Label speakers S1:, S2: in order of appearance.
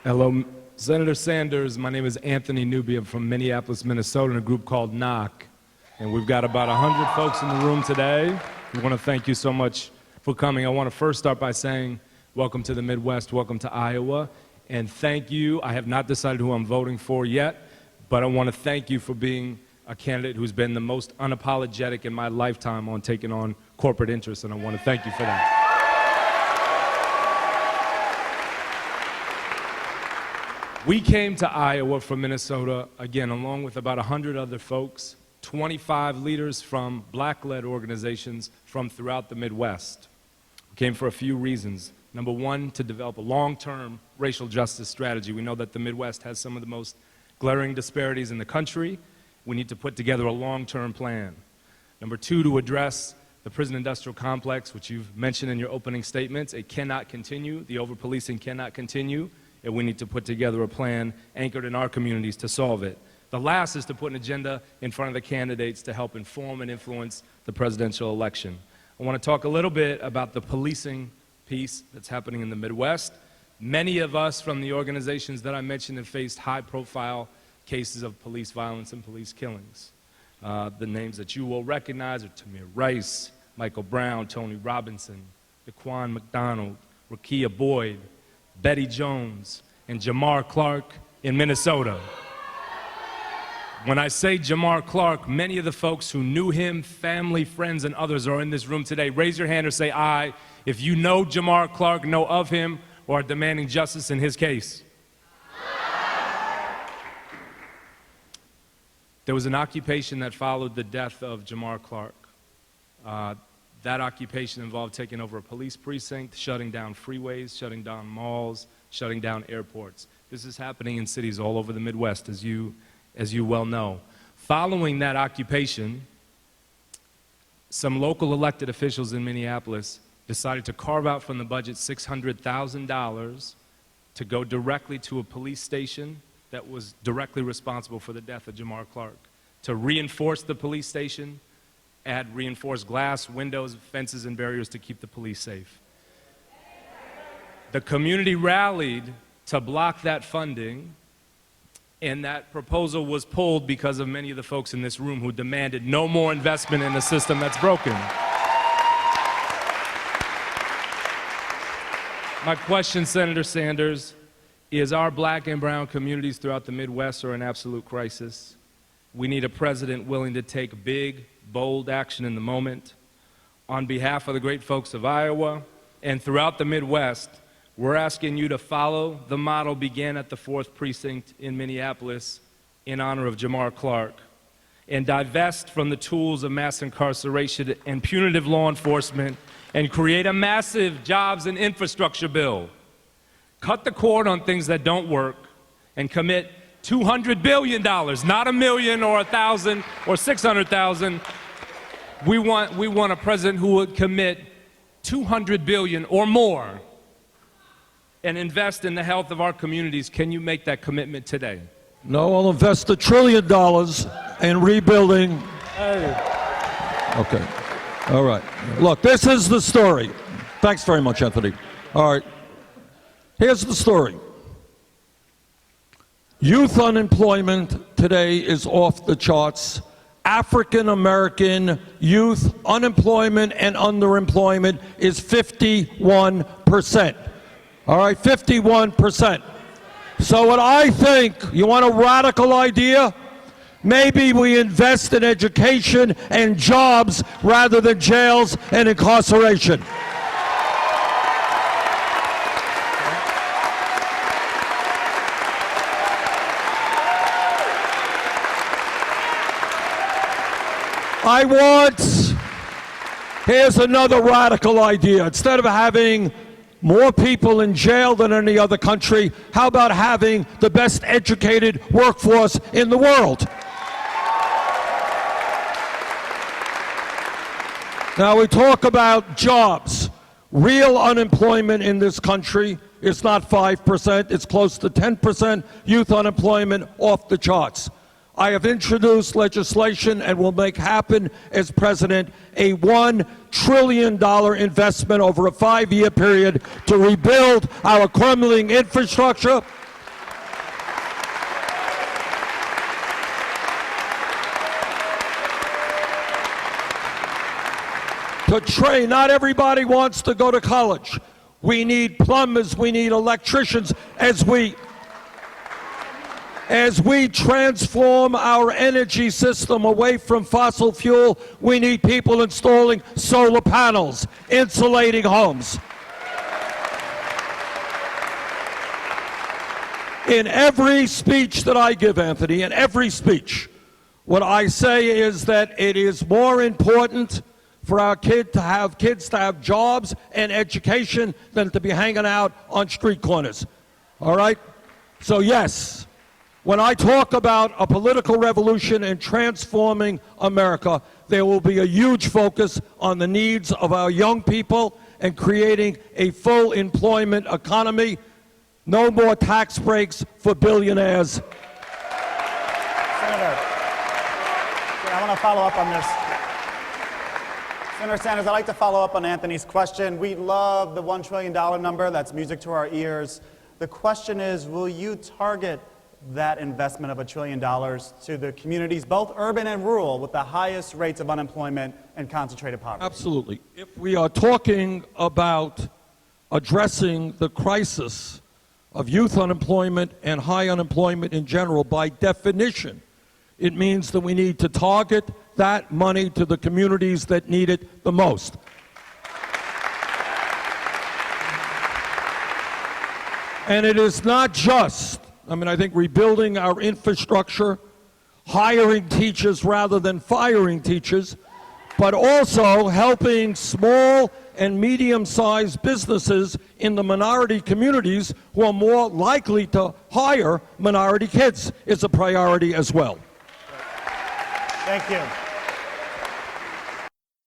S1: Hello, Senator Sanders. My name is Anthony Newby. I'm from Minneapolis, Minnesota, in a group called Knock. And we've got about 100 folks in the room today. We want to thank you so much for coming. I want to first start by saying welcome to the Midwest, welcome to Iowa, and thank you. I have not decided who I'm voting for yet, but I want to thank you for being a candidate who's been the most unapologetic in my lifetime on taking on corporate interests, and I want to thank you for that. We came to Iowa from Minnesota, again, along with about 100 other folks, 25 leaders from black-led organizations from throughout the Midwest. We came for a few reasons. Number one, to develop a long-term racial justice strategy. We know that the Midwest has some of the most glaring disparities in the country. We need to put together a long-term plan. Number two, to address the prison industrial complex, which you've mentioned in your opening statements. It cannot continue. The over-policing cannot continue. And we need to put together a plan anchored in our communities to solve it. The last is to put an agenda in front of the candidates to help inform and influence the presidential election. I want to talk a little bit about the policing piece that's happening in the Midwest. Many of us from the organizations that I mentioned have faced high-profile cases of police violence and police killings. The names that you will recognize are Tamir Rice, Michael Brown, Tony Robinson, Daquan McDonald, Rakia Boyd, Betty Jones, and Jamar Clark in Minnesota. When I say Jamar Clark, many of the folks who knew him, family, friends, and others are in this room today. Raise your hand or say aye if you know Jamar Clark, know of him, or are demanding justice in his case. There was an occupation that followed the death of Jamar Clark. That occupation involved taking over a police precinct, shutting down freeways, shutting down malls, shutting down airports. This is happening in cities all over the Midwest, as you well know. Following that occupation, some local elected officials in Minneapolis decided to carve out from the budget $600,000 to go directly to a police station that was directly responsible for the death of Jamar Clark, to reinforce the police station, add reinforced glass, windows, fences, and barriers to keep the police safe. The community rallied to block that funding, and that proposal was pulled because of many of the folks in this room who demanded no more investment in a system that's broken. My question, Senator Sanders, is our black and brown communities throughout the Midwest are in absolute crisis. We need a president willing to take big, bold action in the moment. On behalf of the great folks of Iowa and throughout the Midwest, we're asking you to follow the model began at the 4th Precinct in Minneapolis in honor of Jamar Clark and divest from the tools of mass incarceration and punitive law enforcement and create a massive jobs and infrastructure bill. Cut the cord on things that don't work and commit $200 billion, not $1 million or $1,000 or $600,000. We want a president who would commit $200 billion or more and invest in the health of our communities. Can you make that commitment today?
S2: No, I'll invest $1 trillion in rebuilding.
S1: Hey.
S2: Okay. All right. Look, this is the story. Thanks very much, Anthony. All right. Here's the story. Youth unemployment today is off the charts. African American youth unemployment and underemployment is 51%. All right, 51%. So what I think, you want a radical idea? Maybe we invest in education and jobs rather than jails and incarceration. Here's another radical idea. Instead of having more people in jail than any other country, how about having the best educated workforce in the world? Now we talk about jobs. Real unemployment in this country is not 5%, it's close to 10%. Youth unemployment off the charts. I have introduced legislation and will make happen as president a $1 trillion investment over a 5-year period to rebuild our crumbling infrastructure, to train. Not everybody wants to go to college. We need plumbers, we need electricians. As we transform our energy system away from fossil fuel, we need people installing solar panels, insulating homes. In every speech that I give, Anthony, in every speech, what I say is that it is more important for our kids to have jobs and education than to be hanging out on street corners. All right? So yes, when I talk about a political revolution and transforming America, there will be a huge focus on the needs of our young people and creating a full employment economy. No more tax breaks for billionaires.
S3: Senator, I want to follow up on this. Senator Sanders, I'd like to follow up on Anthony's question. We love the $1 trillion number. That's music to our ears. The question is, will you target that investment of $1 trillion to the communities, both urban and rural, with the highest rates of unemployment and concentrated poverty?
S2: Absolutely. If we are talking about addressing the crisis of youth unemployment and high unemployment in general, by definition, it means that we need to target that money to the communities that need it the most. And it is not just, I think rebuilding our infrastructure, hiring teachers rather than firing teachers, but also helping small and medium-sized businesses in the minority communities who are more likely to hire minority kids is a priority as well.
S3: Thank you.